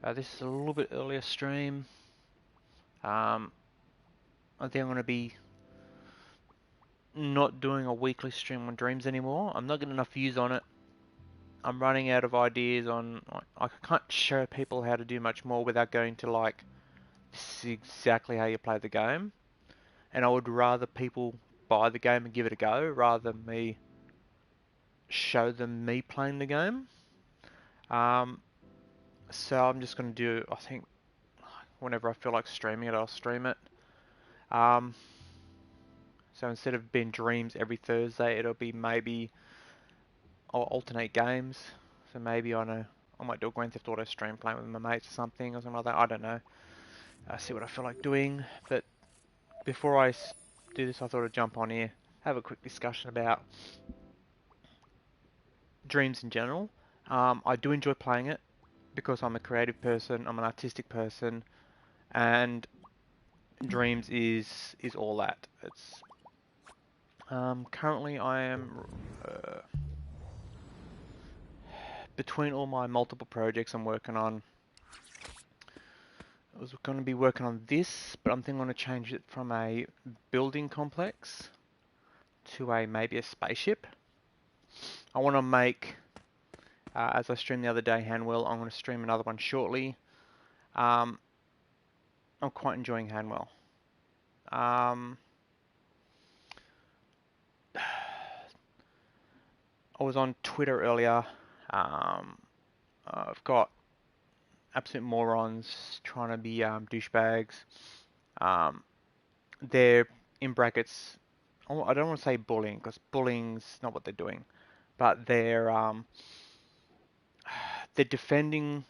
This is a little bit earlier stream. I think I'm going to be not doing a weekly stream on Dreams anymore. I'm not getting enough views on it. I'm running out of ideas on. I can't show people how to do much more without going to like, this is exactly how you play the game. And I would rather people buy the game and give it a go rather than me show them me playing the game. Um, so I'm just going to do, I think, whenever I feel like streaming it, I'll stream it. Um, so instead of being Dreams every Thursday, it'll be maybe I'll alternate games. So maybe I might do a Grand Theft Auto stream playing with my mates or something like that. I don't know. See what I feel like doing. But before I do this, I thought I'd jump on here, have a quick discussion about Dreams in general. I do enjoy playing it because I'm a creative person, I'm an artistic person, and Dreams is all that. It's currently I am between all my multiple projects I'm working on. I was going to be working on this, but I'm thinking I'm going to change it from a building complex to maybe a spaceship. I want to make, as I streamed the other day, Hanwell. I'm going to stream another one shortly. I'm quite enjoying Hanwell. I was on Twitter earlier. I've got absolute morons trying to be douchebags. Um, they're in brackets. I don't want to say bullying because bullying's not what they're doing, but they're defending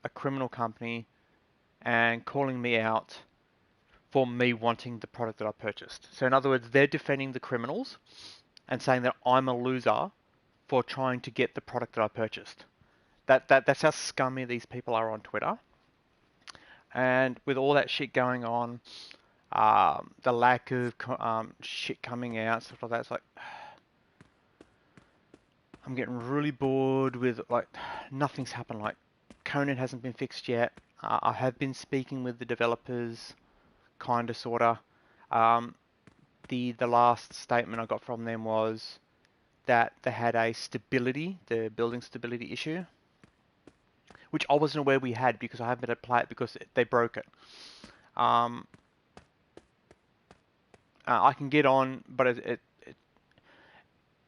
a criminal company and calling me out for me wanting the product that I purchased. So in other words, they're defending the criminals and saying that I'm a loser for trying to get the product that I purchased. That's how scummy these people are on Twitter. And with all that shit going on, the lack of shit coming out, stuff like that, it's like I'm getting really bored with like nothing's happened. Like Conan hasn't been fixed yet. I have been speaking with the developers, kinda sorta. Um, the last statement I got from them was that they had the building stability issue, which I wasn't aware we had because I haven't been able to play it because they broke it. Um, I can get on, but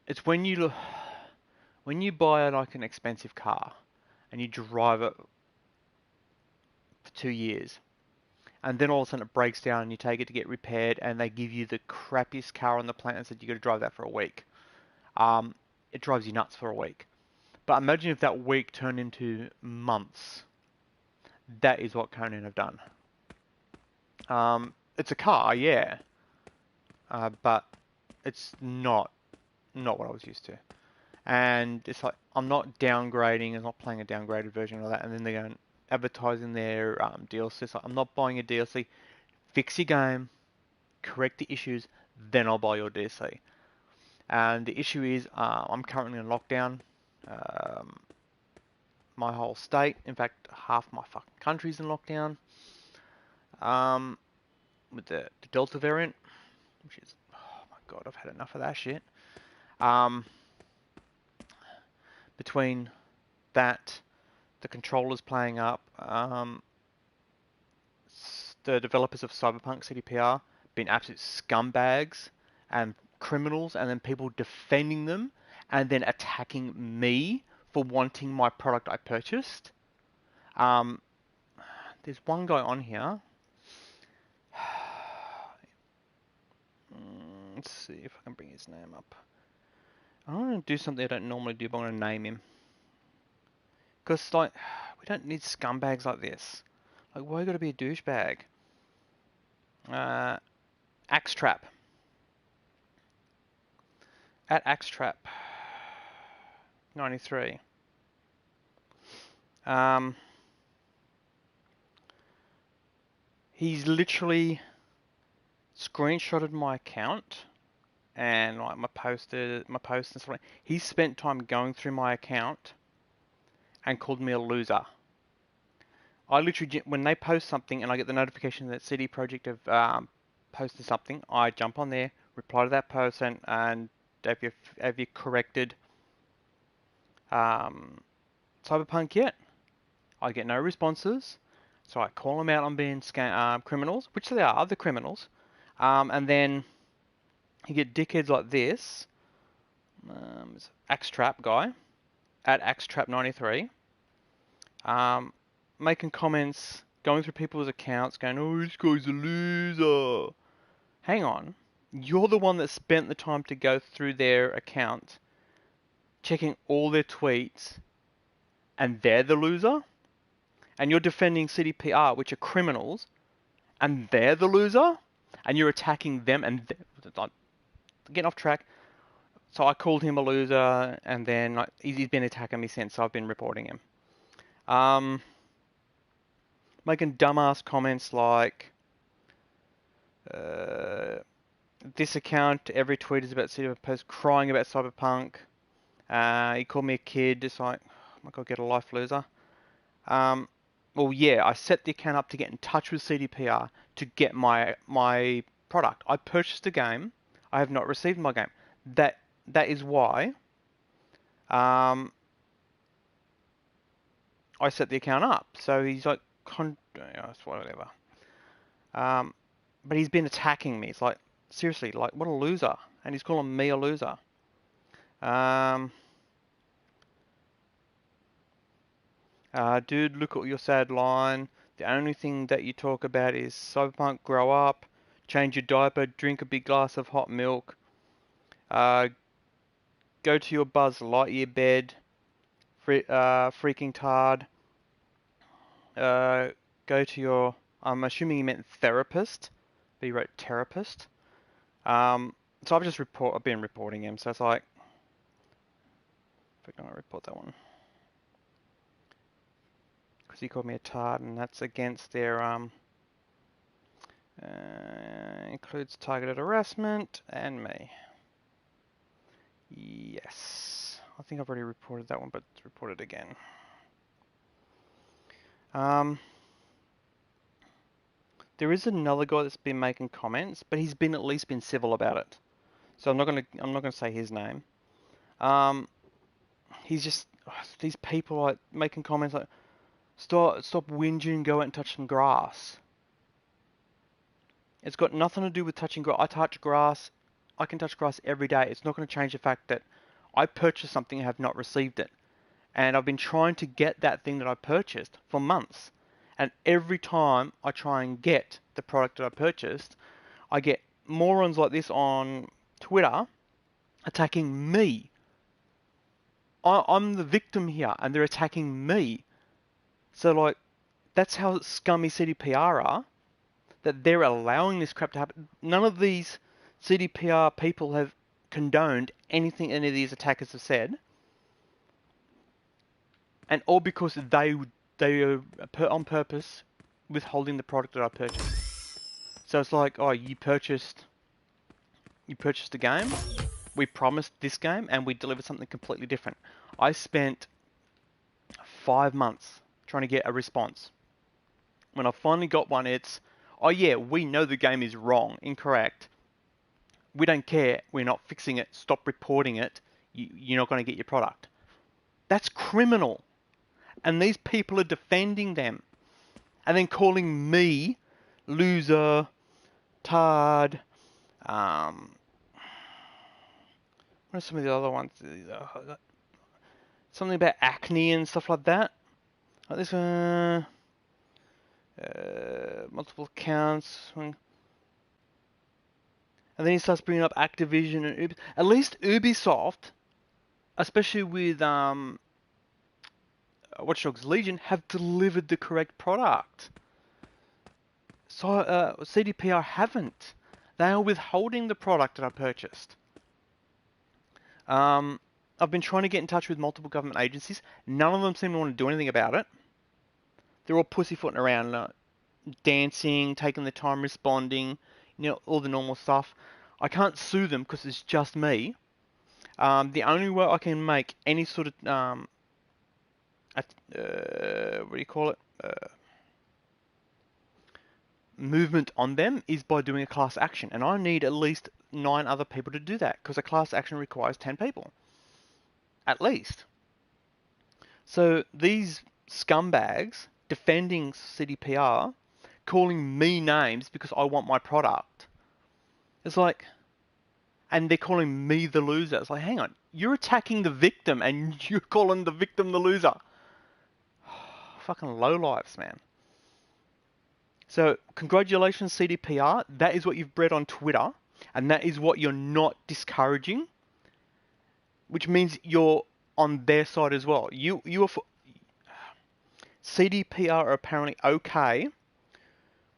it's when you buy like an expensive car and you drive it for 2 years, and then all of a sudden it breaks down and you take it to get repaired, and they give you the crappiest car on the planet and said you got to drive that for a week. Um, it drives you nuts for a week. But imagine if that week turned into months. That is what Conan have done. It's a car, yeah, but it's not what I was used to. And it's like I'm not downgrading, I'm not playing a downgraded version of that. And then they're going advertising their DLC. It's like I'm not buying a DLC. Fix your game, correct the issues, then I'll buy your DLC. And the issue is I'm currently in lockdown. Um, my whole state, in fact, half my fucking country's in lockdown. Um, with the Delta variant, which is, oh my god, I've had enough of that shit. Um, between that, the controllers playing up, the developers of Cyberpunk CDPR being absolute scumbags and criminals, and then people defending them and then attacking me for wanting my product I purchased. Um, there's one guy on here. Let's see if I can bring his name up. I want to do something I don't normally do, but I want to name him. Because, like, we don't need scumbags like this. Like, why you gotta be a douchebag? Axe Trap. At Axe Trap 93. He's literally screenshotted my account and like my posts and stuff like that. He spent time going through my account and called me a loser. I literally, when they post something and I get the notification that CD Projekt have posted something, I jump on there, reply to that person, and have you corrected um, Cyberpunk yet? I get no responses, so I call them out on being criminals, which they are, the criminals, and then you get dickheads like this, Axtrap guy at Axtrap93, making comments, going through people's accounts, going, "Oh, this guy's a loser." Hang on, you're the one that spent the time to go through their account, checking all their tweets, and they're the loser? And you're defending CDPR, which are criminals, and they're the loser? And you're attacking them, and getting off track. So I called him a loser, and then he's been attacking me since, so I've been reporting him. Making dumbass comments like, this account, every tweet is about Cyberpunk, post crying about Cyberpunk. He called me a kid. It's like, oh my god, get a life, loser. Well, yeah, I set the account up to get in touch with CDPR to get my product. I purchased a game. I have not received my game. That is why I set the account up. So he's like, whatever. But he's been attacking me. It's like, seriously, like, what a loser. And he's calling me a loser. Dude, look at your sad line. The only thing that you talk about is Cyberpunk, grow up, change your diaper, drink a big glass of hot milk, go to your Buzz Lightyear bed, freaking tard, go to your, I'm assuming he meant therapist, but he wrote therapist. So I've been reporting him, so it's like, I'm gonna report that one. Because he called me a tard, and that's against their, includes targeted harassment and me. Yes. I think I've already reported that one, but report it again. There is another guy that's been making comments, but he's been at least been civil about it. So I'm not gonna say his name. He's just these people like making comments like, stop whinging, go out and touch some grass. It's got nothing to do with touching grass. I touch grass. I can touch grass every day. It's not going to change the fact that I purchased something and have not received it. And I've been trying to get that thing that I purchased for months. And every time I try and get the product that I purchased, I get morons like this on Twitter attacking me. I'm the victim here, and they're attacking me. So, like, that's how scummy CDPR are, that they're allowing this crap to happen. None of these CDPR people have condoned anything any of these attackers have said. And all because they are on purpose withholding the product that I purchased. So it's like, oh, you purchased a game, we promised this game, and we delivered something completely different. I spent 5 months trying to get a response. When I finally got one, it's, oh yeah, we know the game is wrong, incorrect. We don't care. We're not fixing it. Stop reporting it. You're not going to get your product. That's criminal. And these people are defending them. And then calling me loser, tard, what are some of the other ones? Something about acne and stuff like that. Like this one, multiple accounts. And then he starts bringing up Activision and Ubisoft. At least Ubisoft, especially with Watch Dogs Legion, have delivered the correct product. So CDPR haven't. They are withholding the product that I purchased. I've been trying to get in touch with multiple government agencies. None of them seem to want to do anything about it. They're all pussyfooting around, dancing, taking the time responding, all the normal stuff. I can't sue them because it's just me. The only way I can make any sort of, what do you call it? movement on them is by doing a class action, and I need at least 9 other people to do that because a class action requires 10 people, at least. So these scumbags defending CDPR, calling me names because I want my product. It's like, and they're calling me the loser. It's like, hang on, you're attacking the victim and you're calling the victim the loser. Fucking lowlifes, man. So congratulations, CDPR. That is what you've bred on Twitter, and that is what you're not discouraging, which means you're on their side as well. You are CDPR are apparently okay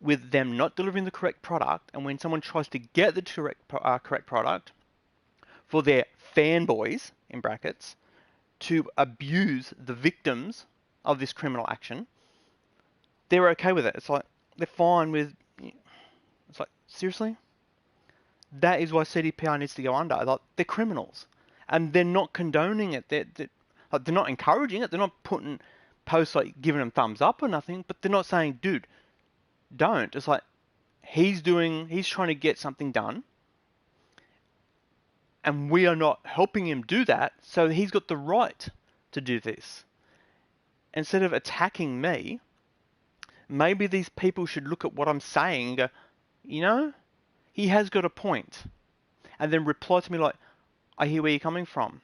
with them not delivering the correct product, and when someone tries to get the correct product for their fanboys, in brackets, to abuse the victims of this criminal action, they're okay with it. It's like, they're fine with, it's like, seriously? That is why CDPR needs to go under. Like, they're criminals, and they're not condoning it. They're not encouraging it. They're not putting posts like giving them thumbs up or nothing, but they're not saying, dude, don't. It's like, he's trying to get something done, and we are not helping him do that, so he's got the right to do this. Instead of attacking me, maybe these people should look at what I'm saying and go, you know, he has got a point. And then reply to me like, I hear where you're coming from.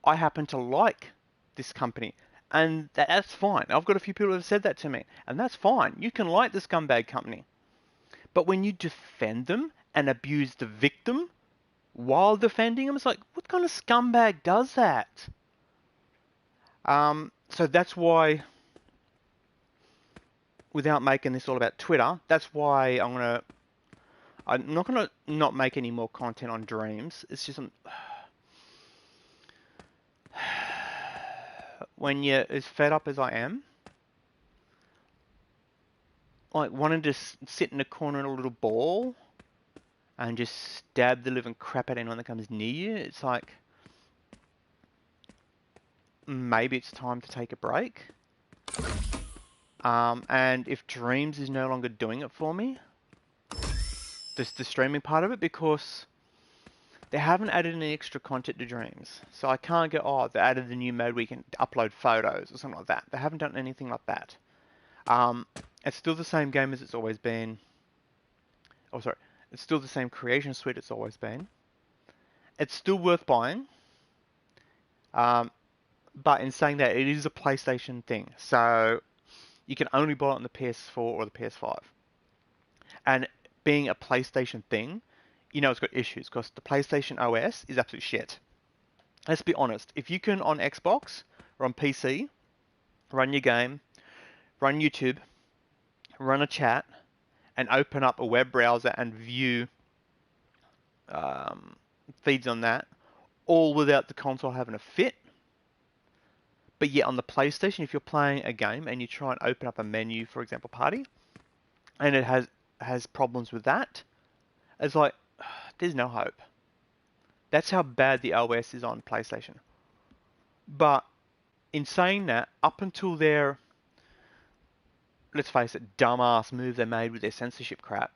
I happen to like this company. And that's fine. I've got a few people who have said that to me. And that's fine. You can like the scumbag company. But when you defend them and abuse the victim while defending them, it's like, what kind of scumbag does that? So that's why, without making this all about Twitter, that's why I'm not gonna not make any more content on Dreams. It's just when you're as fed up as I am, like wanting to sit in a corner in a little ball and just stab the living crap out of anyone that comes near you. It's like, maybe it's time to take a break. And if Dreams is no longer doing it for me, the streaming part of it, because they haven't added any extra content to Dreams. So I can't go, oh, they added the new mode where you can upload photos or something like that. They haven't done anything like that. It's still the same game as it's always been. Oh, sorry. It's still the same creation suite it's always been. It's still worth buying. But in saying that, it is a PlayStation thing. So you can only buy it on the PS4 or the PS5. And being a PlayStation thing, you know it's got issues because the PlayStation OS is absolute shit. Let's be honest. If you can, on Xbox or on PC, run your game, run YouTube, run a chat, and open up a web browser and view feeds on that, all without the console having a fit. But yet on the PlayStation, if you're playing a game and you try and open up a menu, for example, Party, and it has problems with that, it's like, there's no hope. That's how bad the OS is on PlayStation. But in saying that, up until their, let's face it, dumbass move they made with their censorship crap,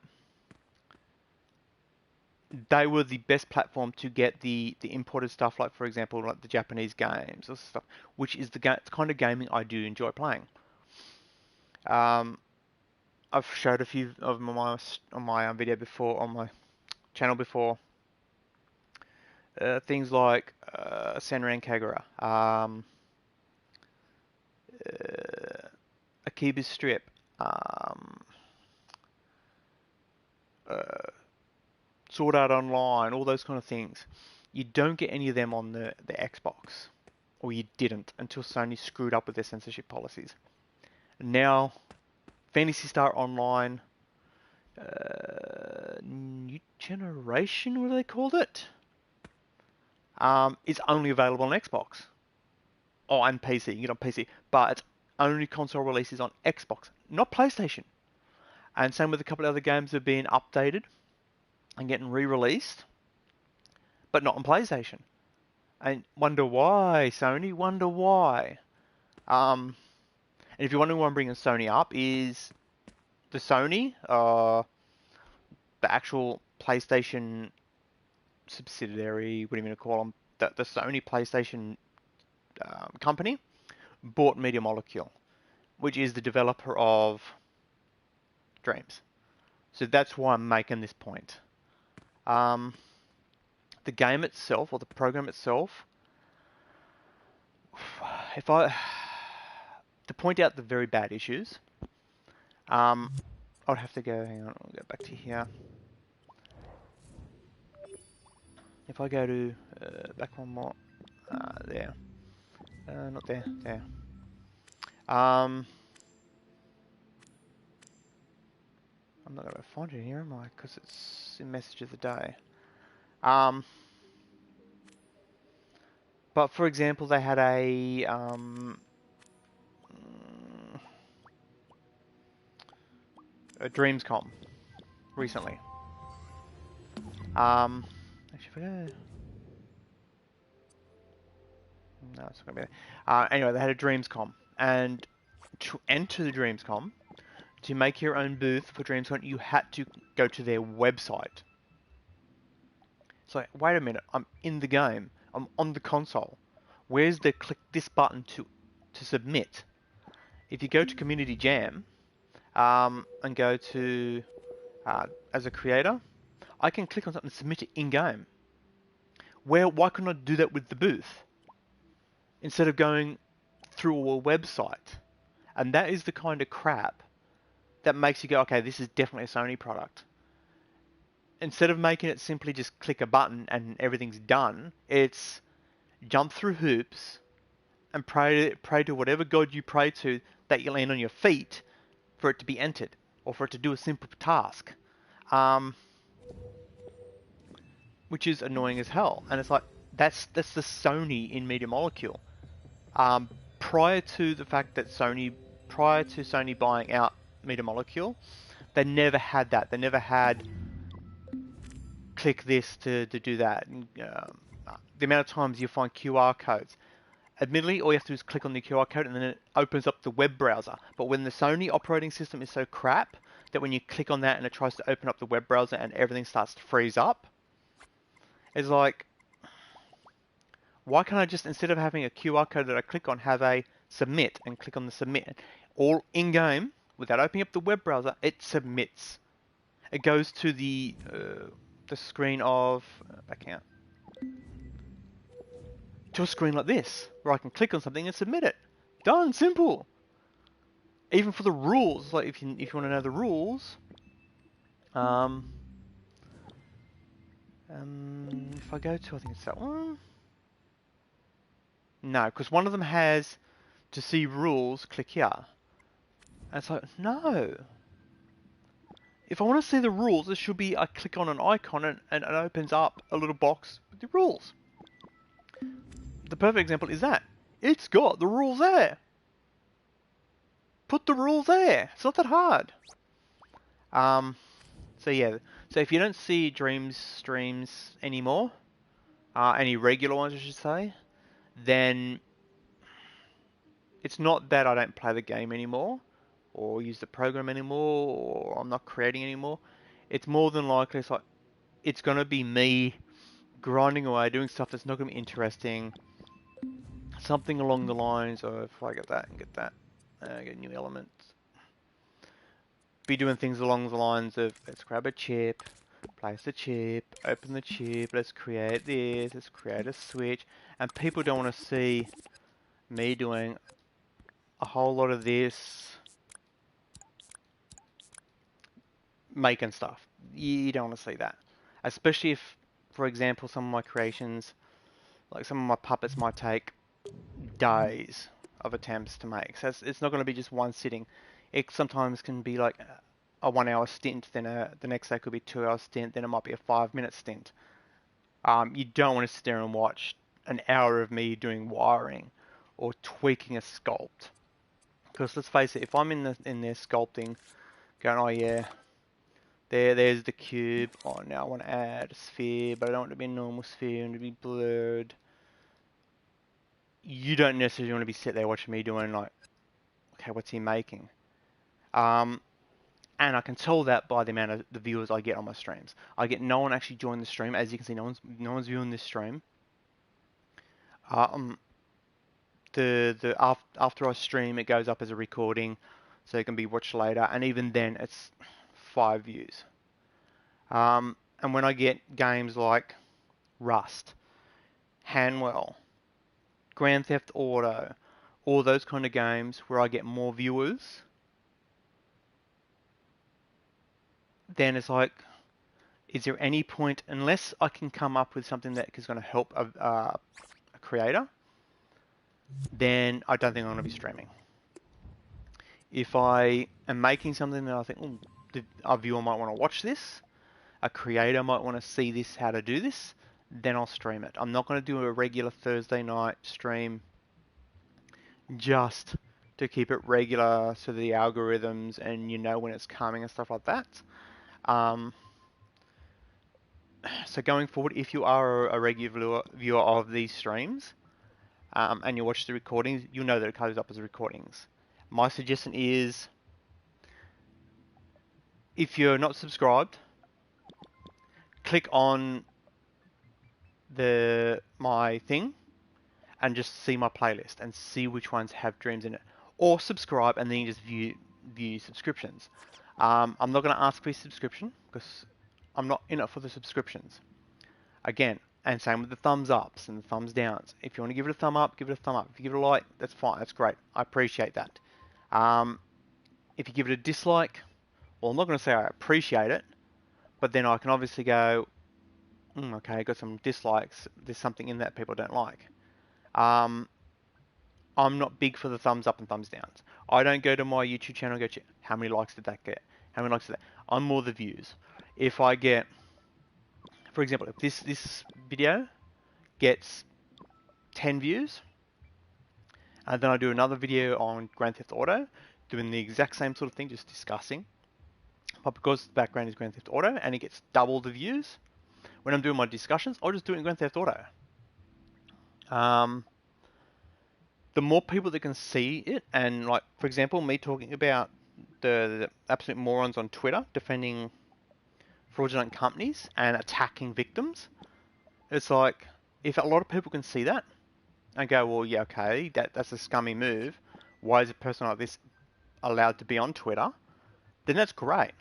they were the best platform to get the imported stuff, like, for example, like the Japanese games or stuff, which is the kind of gaming I do enjoy playing. I've showed a few of my on my video before, on my channel before. Things like Senran Kagura, Akiba Strip, Sword Art Online, all those kind of things. You don't get any of them on the Xbox, or you didn't until Sony screwed up with their censorship policies. Now, Phantasy Star Online, New Generation, what do they call it? Is only available on Xbox. Oh, and PC. You can get it on PC, but only console releases on Xbox, not PlayStation. And same with a couple of other games that have been updated and getting re-released, but not on PlayStation. And wonder why, Sony? Wonder why? And if you're wondering why I'm bringing Sony up, is the Sony, the actual PlayStation subsidiary, what are you going to call them? The Sony PlayStation company bought Media Molecule, which is the developer of Dreams. So that's why I'm making this point. The game itself, or the program itself, if I to point out the very bad issues, I'd have to go. Hang on, I'll go back to here. If I go to back one more, there, not there, there. I'm not going to find it here, am I? Because it's in message of the day. But for example, they had a Dreamscom recently. Actually, if I go, no, it's not gonna be there. Anyway, they had a Dreamscom, and to enter the Dreamscom, to make your own booth for Dreamscom, you had to go to their website. It's like, wait a minute, I'm in the game, I'm on the console. Where's the click this button to submit? If you go to Community Jam, and go to as a creator, I can click on something and submit it in game. Why couldn't I do that with the booth instead of going through a website? And that is the kind of crap that makes you go, okay, this is definitely a Sony product. Instead of making it simply just click a button and everything's done, it's jump through hoops and pray to whatever god you pray to that you land on your feet for it to be entered or for it to do a simple task, which is annoying as hell. And it's like that's the Sony in Media Molecule. Prior to Sony buying out Media Molecule, they never had that. They never had click this to do that. And, the amount of times you find QR codes. Admittedly, all you have to do is click on the QR code and then it opens up the web browser. But when the Sony operating system is so crap that when you click on that and it tries to open up the web browser and everything starts to freeze up, it's like, why can't I just, instead of having a QR code that I click on, have a submit and click on the submit? All in-game, without opening up the web browser, it submits. It goes to the screen of, back out, to a screen like this, where I can click on something and submit it. Done, simple. Even for the rules, like if you want to know the rules, if I go to, I think it's that one. No, because one of them has to see rules, click here. And it's like, no. If I want to see the rules, it should be I click on an icon and it opens up a little box with the rules. The perfect example is that. It's got the rules there. Put the rules there. It's not that hard. So yeah. So if you don't see Dreams streams anymore, any regular ones I should say, then it's not that I don't play the game anymore, or use the program anymore, or I'm not creating anymore. It's more than likely it's like it's gonna be me grinding away, doing stuff that's not gonna be interesting. Something along the lines of, if I get that and get that, get new elements. Be doing things along the lines of, let's grab a chip, place the chip, open the chip, let's create this, let's create a switch. And people don't want to see me doing a whole lot of this, making stuff. You don't want to see that. Especially if, for example, some of my creations, like some of my puppets might take days of attempts to make. So it's not going to be just one sitting. It sometimes can be like a 1 hour stint, then the next day could be 2 hour stint, then it might be a 5 minute stint. You don't want to sit there and watch an hour of me doing wiring or tweaking a sculpt. Because let's face it, if I'm in there sculpting, going, oh yeah, there's the cube. Oh, now I want to add a sphere, but I don't want it to be a normal sphere and to be blurred. You don't necessarily want to be sitting there watching me doing like, okay, what's he making? And I can tell that by the amount of the viewers I get on my streams. I get no one actually join the stream. As you can see, no one's viewing this stream. After I stream, it goes up as a recording, so it can be watched later. And even then, it's 5 views. And when I get games like Rust, Hanwell, Grand Theft Auto, all those kind of games where I get more viewers, then it's like, is there any point, unless I can come up with something that is going to help a creator, then I don't think I'm going to be streaming. If I am making something that I think, a viewer might want to watch this, a creator might want to see this, how to do this, then I'll stream it. I'm not going to do a regular Thursday night stream just to keep it regular so the algorithms and you know when it's coming and stuff like that. So going forward, if you are a regular viewer of these streams and you watch the recordings, you'll know that it comes up as recordings. My suggestion is, if you're not subscribed, click on my thing and just see my playlist and see which ones have dreams in it. Or subscribe and then you just view subscriptions. I'm not going to ask for your subscription because I'm not in it for the subscriptions. Again, and same with the thumbs ups and the thumbs downs. If you want to give it a thumb up, give it a thumb up. If you give it a like, that's fine. That's great. I appreciate that. If you give it a dislike, well, I'm not going to say I appreciate it, but then I can obviously go, okay, I got some dislikes. There's something in that people don't like. I'm not big for the thumbs up and thumbs downs. I don't go to my YouTube channel and go, how many likes did that get? How many likes did that? I'm more the views. If I get, for example, if this video gets 10 views, and then I do another video on Grand Theft Auto, doing the exact same sort of thing, just discussing. But because the background is Grand Theft Auto and it gets double the views, when I'm doing my discussions, I'll just do it in Grand Theft Auto. The more people that can see it, and like, for example, me talking about the absolute morons on Twitter defending fraudulent companies and attacking victims, it's like, if a lot of people can see that and go, well, yeah, okay, that's a scummy move. Why is a person like this allowed to be on Twitter? Then that's great.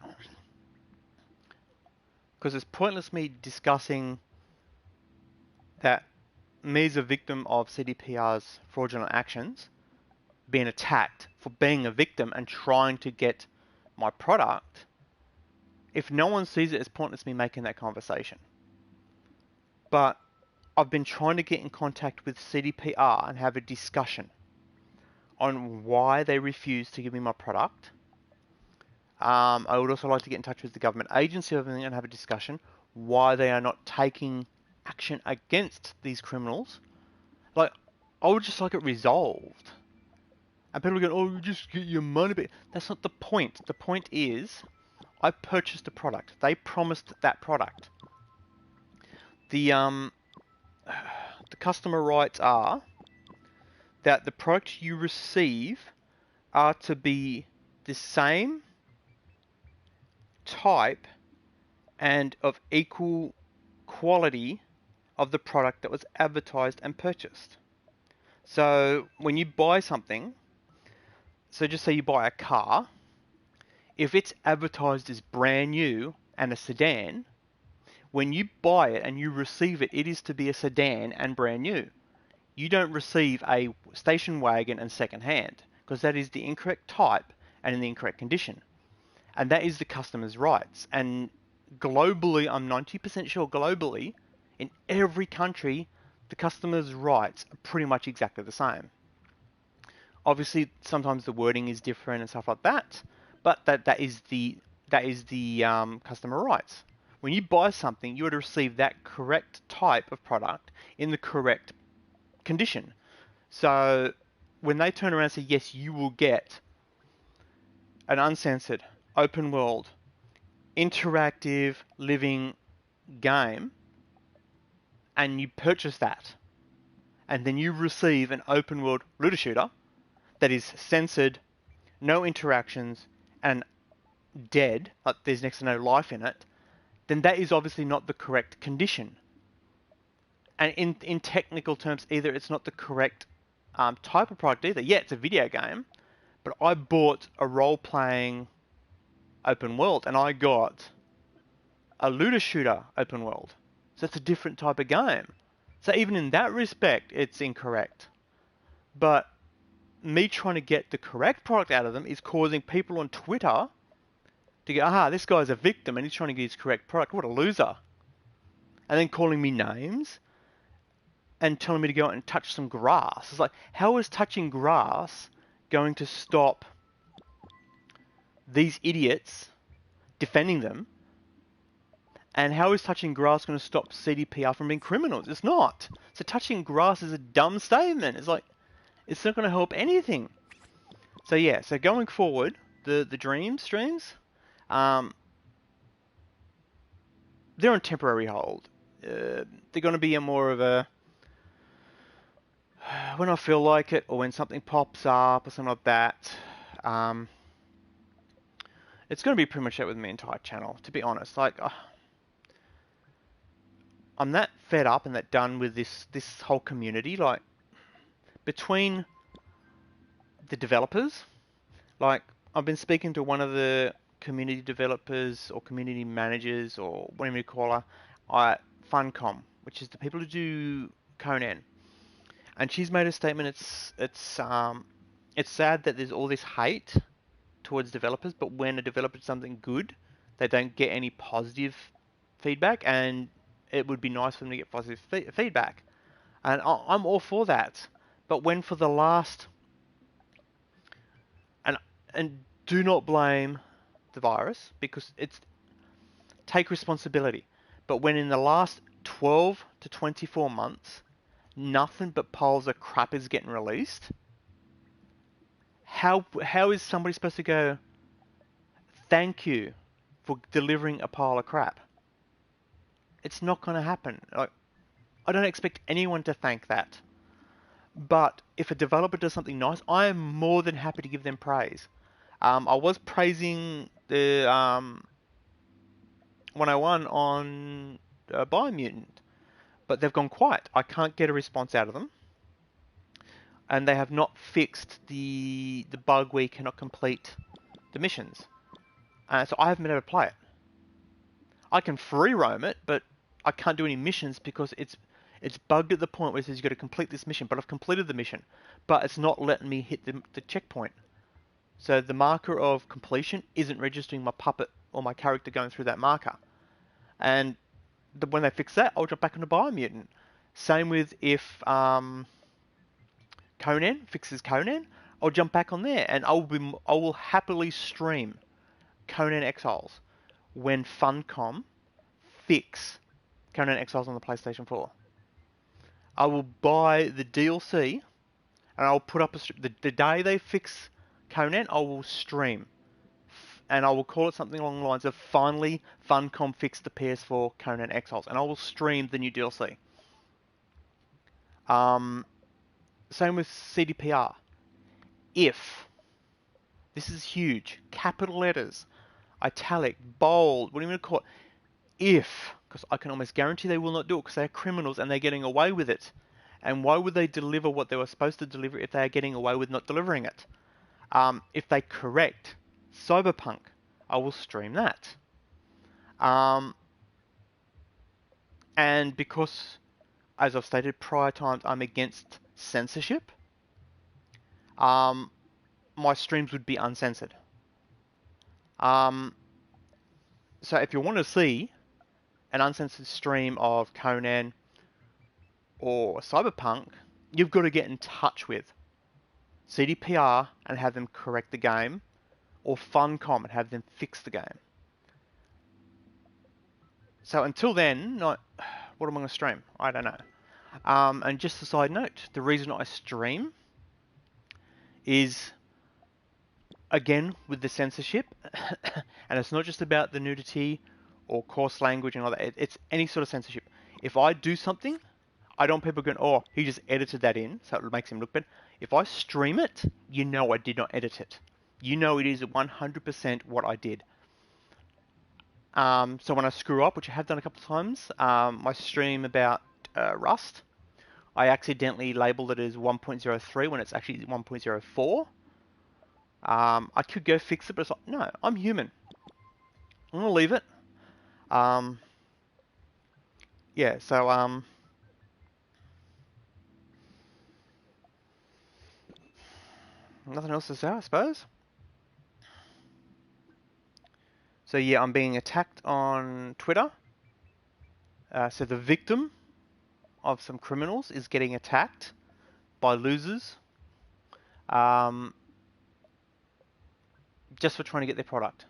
Because it's pointless me discussing that me as a victim of CDPR's fraudulent actions being attacked for being a victim and trying to get my product. If no one sees it, it's pointless me making that conversation. But I've been trying to get in contact with CDPR and have a discussion on why they refuse to give me my product. I would also like to get in touch with the government agency and have a discussion why they are not taking action against these criminals. Like, I would just like it resolved. And people are going, oh, you just get your money back. That's not the point. The point is, I purchased a product. They promised that product. The customer rights are that the product you receive are to be the same type and of equal quality of the product that was advertised and purchased. So when you buy something, so just say you buy a car, if it's advertised as brand new and a sedan, when you buy it and you receive it, it is to be a sedan and brand new. You don't receive a station wagon and second hand, because that is the incorrect type and in the incorrect condition. And that is the customer's rights. And globally, I'm 90% sure globally, in every country, the customer's rights are pretty much exactly the same. Obviously, sometimes the wording is different and stuff like that, but that is the customer rights. When you buy something, you are to receive that correct type of product in the correct condition. So when they turn around and say, yes, you will get an uncensored, open world, interactive, living game, and you purchase that, and then you receive an open world looter shooter that is censored, no interactions, and dead, like there's next to no life in it, then that is obviously not the correct condition. And in technical terms, either it's not the correct type of product either. Yeah, it's a video game, but I bought a role-playing open world, and I got a looter shooter open world. So it's a different type of game. So even in that respect, it's incorrect. But me trying to get the correct product out of them is causing people on Twitter to go, aha, this guy's a victim and he's trying to get his correct product. What a loser. And then calling me names and telling me to go out and touch some grass. It's like, how is touching grass going to stop these idiots defending them? And how is touching grass going to stop CDPR from being criminals? It's not. So touching grass is a dumb statement. It's like, it's not going to help anything. So yeah, so going forward, the dream streams, they're on temporary hold. They're going to be a more of a when I feel like it, or when something pops up or something like that. It's going to be pretty much that with my entire channel, to be honest. Like, I'm that fed up and that done with this whole community. Like, between the developers, like, I've been speaking to one of the community developers or community managers or whatever you call her at Funcom, which is the people who do Conan. And she's made a statement. It's sad that there's all this hate towards developers, but when a developer does something good, they don't get any positive feedback, and it would be nice for them to get positive feedback. And I'm all for that. But when for the last, and do not blame the virus, because it's, take responsibility. But when in the last 12 to 24 months, nothing but piles of crap is getting released, how is somebody supposed to go, thank you for delivering a pile of crap? It's not going to happen. Like, I don't expect anyone to thank that. But if a developer does something nice, I am more than happy to give them praise. I was praising the 101 on Biomutant, but they've gone quiet. I can't get a response out of them. And they have not fixed the bug where you cannot complete the missions. So I haven't been able to play it. I can free roam it, but I can't do any missions because it's bugged at the point where it says you've got to complete this mission. But I've completed the mission, but it's not letting me hit the checkpoint. So the marker of completion isn't registering my puppet or my character going through that marker. And when they fix that, I'll drop back into Biomutant. Same with if Conan fixes Conan, I'll jump back on there, and I will happily stream Conan Exiles when Funcom fix Conan Exiles on the PlayStation 4. I will buy the DLC, and I'll put up the day they fix Conan, I will stream, and I will call it something along the lines of finally Funcom fixed the PS4 Conan Exiles, and I will stream the new DLC. Same with CDPR. If, this is huge, capital letters, italic, bold, what do you want to call it? If, because I can almost guarantee they will not do it because they are criminals and they're getting away with it. And why would they deliver what they were supposed to deliver if they are getting away with not delivering it? If they correct Cyberpunk, I will stream that. And because, as I've stated prior times, I'm against censorship, my streams would be uncensored. So if you want to see an uncensored stream of Conan or Cyberpunk, you've got to get in touch with CDPR and have them correct the game, or Funcom and have them fix the game. So until then, what am I going to stream? I don't know. And just a side note, the reason I stream is, again, with the censorship, and it's not just about the nudity or coarse language and all that, it's any sort of censorship. If I do something, I don't want people going, oh, he just edited that in, so it makes him look bad. If I stream it, you know I did not edit it. You know it is 100% what I did. So when I screw up, which I have done a couple of times, my stream about Rust, I accidentally labeled it as 1.03 when it's actually 1.04. I could go fix it, but it's like, no, I'm human. I'm gonna leave it. Um, yeah, so nothing else to say, I suppose. So yeah, I'm being attacked on Twitter. So the victim of some criminals is getting attacked by losers, um, just for trying to get their product.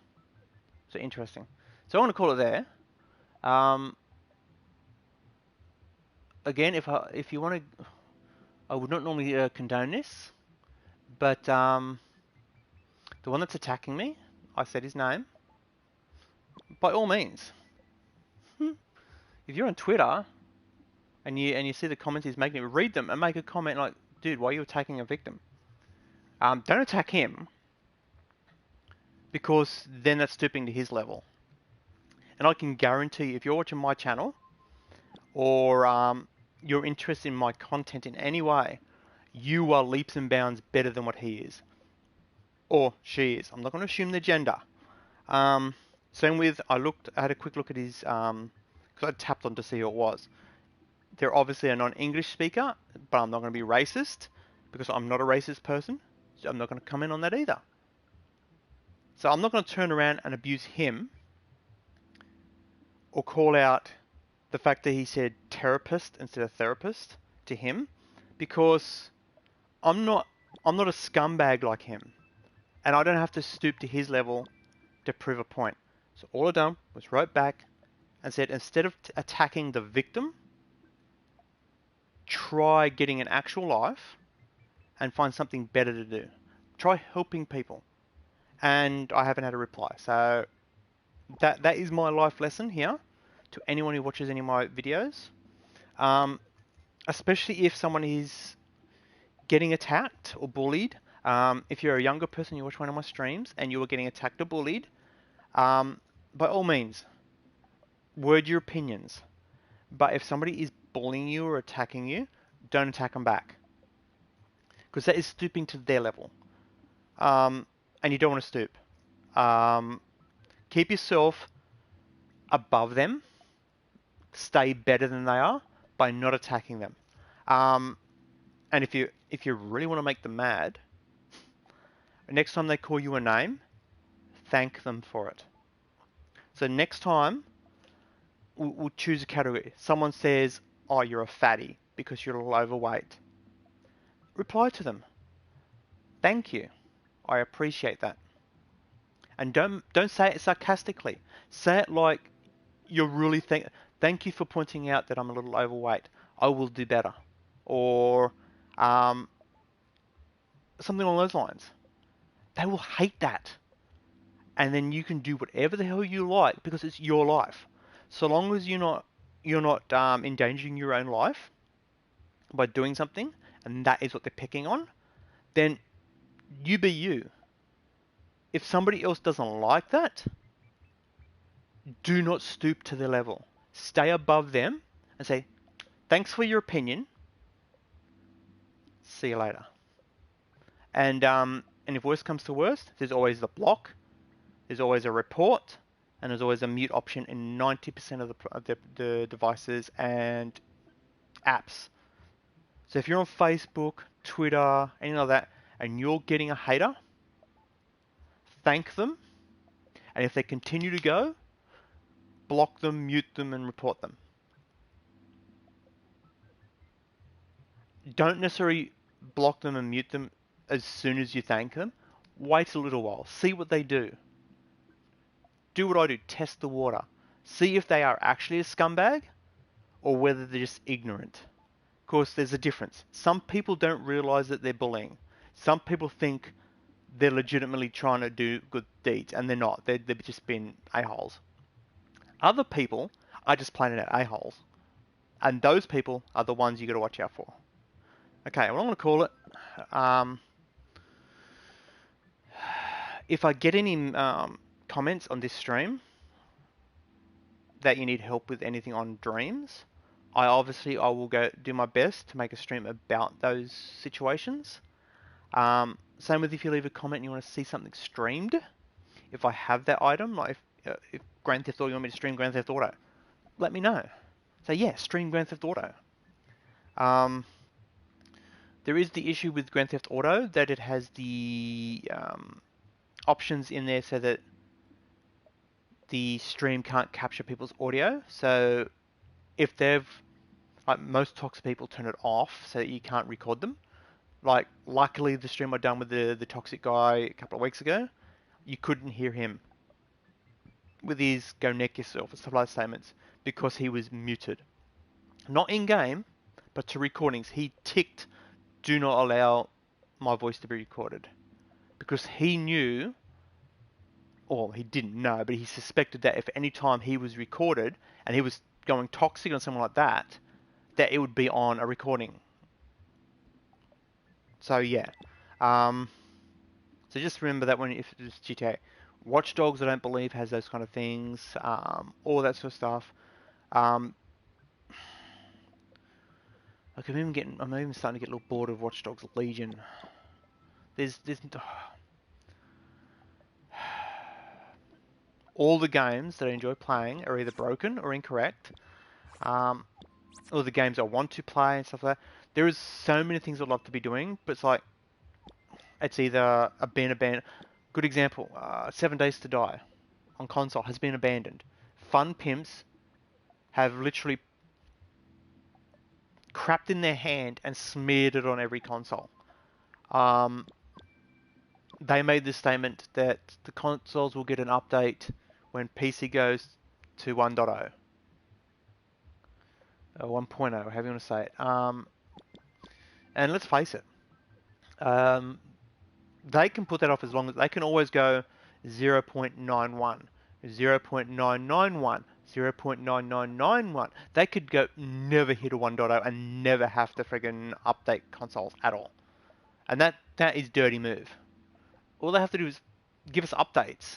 So interesting. So I want to call it there. Um, Again, if you want to, I would not normally condone this, but the one that's attacking me, I said his name. By all means, if you're on Twitter and you see the comments he's making, read them and make a comment like, "Dude, why are you attacking a victim?" Don't attack him because then that's stooping to his level. And I can guarantee, if you're watching my channel or you're interested in my content in any way, you are leaps and bounds better than what he is or she is. I'm not going to assume the gender. Same with, I had a quick look at his, because I tapped on to see who it was. They're obviously a non-English speaker, but I'm not going to be racist because I'm not a racist person. So I'm not going to comment on that either. So I'm not going to turn around and abuse him or call out the fact that he said therapist instead of therapist to him because I'm not I'm not a scumbag like him, and I don't have to stoop to his level to prove a point. So all I done was wrote back and said instead of attacking the victim, try getting an actual life and find something better to do. Try helping people. And I haven't had a reply. So that is my life lesson here to anyone who watches any of my videos. Especially if someone is getting attacked or bullied. If you're a younger person, you watch one of my streams and you are getting attacked or bullied, by all means, word your opinions. But if somebody is bullying you or attacking you, don't attack them back. Because that is stooping to their level. And you don't want to stoop. Keep yourself above them. Stay better than they are by not attacking them. And if you really want to make them mad, next time they call you a name, thank them for it. So next time, we'll choose a category. Someone says, "Oh, you're a fatty because you're a little overweight." Reply to them, "Thank you. I appreciate that." And don't say it sarcastically. Say it like you're really thank you for pointing out that I'm a little overweight. I will do better. Or something along those lines. They will hate that. And then you can do whatever the hell you like because it's your life. So long as you're not endangering your own life by doing something, and that is what they're picking on, then you be you. If somebody else doesn't like that, do not stoop to their level. Stay above them and say, thanks for your opinion. See you later. And if worst comes to worst, there's always the block, there's always a report, and there's always a mute option in 90% of the devices and apps. So if you're on Facebook, Twitter, anything like that, and you're getting a hater, thank them. And if they continue to go, block them, mute them, and report them. Don't necessarily block them and mute them as soon as you thank them. Wait a little while. See what they do. Do what I do. Test the water. See if they are actually a scumbag or whether they're just ignorant. Of course, there's a difference. Some people don't realize that they're bullying. Some people think they're legitimately trying to do good deeds, and they're not. They've just been a-holes. Other people are just plain out a-holes. And those people are the ones you got to watch out for. Okay, well, I'm going to call it. If I get any comments on this stream, that you need help with anything on Dreams, I will go do my best to make a stream about those situations. Same with if you leave a comment and you want to see something streamed. If I have that item, like if Grand Theft Auto, you want me to stream Grand Theft Auto, let me know. So yeah, stream Grand Theft Auto. There is the issue with Grand Theft Auto that it has the options in there so that the stream can't capture people's audio. So if like most toxic people turn it off so that you can't record them. Like luckily the stream I done with the toxic guy a couple of weeks ago, you couldn't hear him with his go neck yourself and stuff like statements because he was muted. Not in game, but to recordings. He ticked do not allow my voice to be recorded because he knew, or he didn't know, but he suspected that if any time he was recorded and he was going toxic on someone like that, that it would be on a recording. So yeah. So just remember that when if it's GTA. Watch Dogs, I don't believe, has those kind of things. All that sort of stuff. Like I'm even starting to get a little bored of Watch Dogs Legion. There's all the games that I enjoy playing are either broken or incorrect. Or the games I want to play and stuff like that. There is so many things I'd love to be doing, but it's like it's either been abandoned. Good example, 7 Days to Die on console has been abandoned. Fun pimps have literally crapped in their hand and smeared it on every console. They made the statement that the consoles will get an update when PC goes to 1.0. Or 1.0, however you want to say it. And let's face it, they can put that off as long as they can always go 0.91, 0.991, 0.9991. They could go never hit a 1.0 and never have to friggin' update consoles at all. And that is dirty move. All they have to do is give us updates.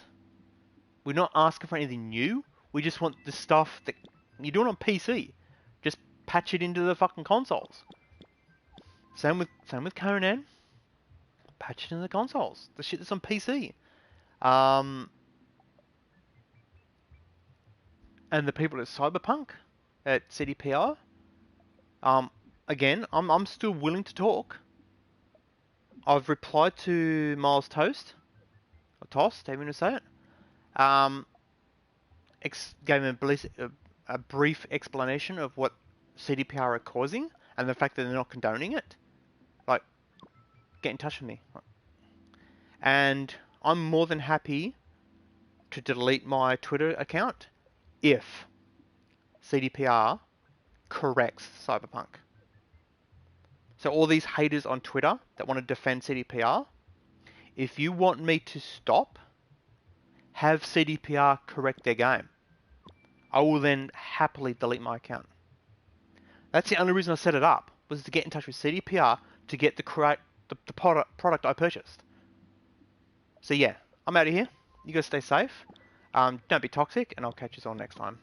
We're not asking for anything new. We just want the stuff that you're doing on PC. Just patch it into the fucking consoles. Same with Conan. Patch it into the consoles. The shit that's on PC. And the people at Cyberpunk, at CDPR. Again, I'm still willing to talk. I've replied to Miles Toast, or Toast, however you want to say it. Gave him a brief explanation of what CDPR are causing and the fact that they're not condoning it. Like, get in touch with me. And I'm more than happy to delete my Twitter account if CDPR corrects Cyberpunk. So all these haters on Twitter that want to defend CDPR, if you want me to stop, have CDPR correct their game. I will then happily delete my account. That's the only reason I set it up, was to get in touch with CDPR to get the correct the product I purchased. So yeah, I'm out of here. You guys stay safe. Don't be toxic, and I'll catch you all next time.